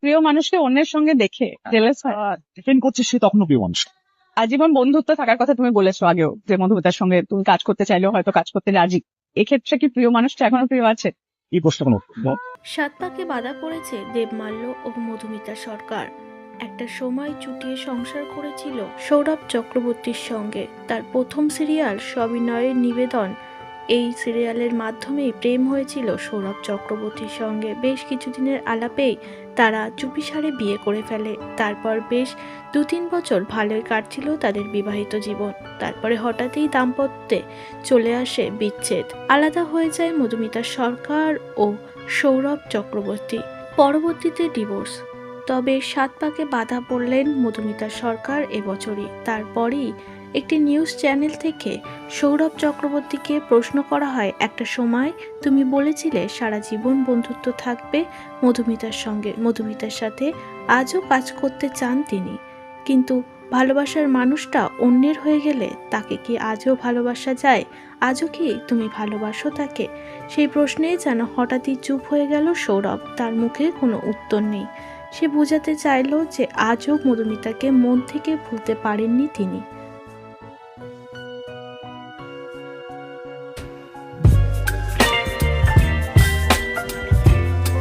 প্রিয় মানুষকে অন্যের সঙ্গে দেখে জেলাস হয়? ডিপেন্ড করছে সে তখনও প্রিয় মানুষ। আজীবন বন্ধুত্ব থাকার কথা তুমি বলেছো আগেও, যে মধুমিতার সঙ্গে তুমি কাজ করতে চাইলেও হয়তো কাজ করতে রাজি। এক্ষেত্রে কি প্রিয় মানুষটা এখনো প্রিয় আছে? এই প্রশ্ন কোনো উত্তর নেই। সাত পাকে বাধা পড়েছে দেবমাল্য ও মধুমিতা সরকার। একটা সময় চুটিয়ে সংসার করেছিল সৌরভ চক্রবর্তীর সঙ্গে। তার প্রথম সিরিয়াল সবিনয়ের নিবেদন, এই সিরিয়ালের মাধ্যমেই প্রেম হয়েছিল সৌরভ চক্রবর্তীর সঙ্গে। বেশ কিছুদিনের আলাপেই তারা চুপিসারে বিয়ে করে ফেলে। তারপর বেশ 2-3 বছর ভালোই কাটছিল তাদের বিবাহিত জীবন। তারপরে হঠাৎই দাম্পত্যে চলে আসে বিচ্ছেদ। আলাদা হয়ে যায় মধুমিতা সরকার ও সৌরভ চক্রবর্তী। পরবর্তীতে ডিভোর্স। তবে সাত পাকে বাধা পড়লেন মধুমিতা সরকার এবছরই। তারপরেই একটি নিউজ চ্যানেল থেকে সৌরভ চক্রবর্তীকে প্রশ্ন করা হয়, একটা সময় তুমি বলেছিলে সারা জীবন বন্ধুত্ব থাকবে মধুমিতার সঙ্গে, মধুমিতার সাথে আজও কাজ করতে চান তিনি, কিন্তু ভালোবাসার মানুষটা অন্যের হয়ে গেলে তাকে কি আজও ভালোবাসা যায়? আজও কি তুমি ভালোবাসো তাকে? সেই প্রশ্নে যেন হঠাৎই চুপ হয়ে গেল সৌরভ। তার মুখে কোনো উত্তর নেই। সে বোঝাতে চাইল যে আজও মধুমিতাকে মন থেকে ভুলতে পারেননি তিনি।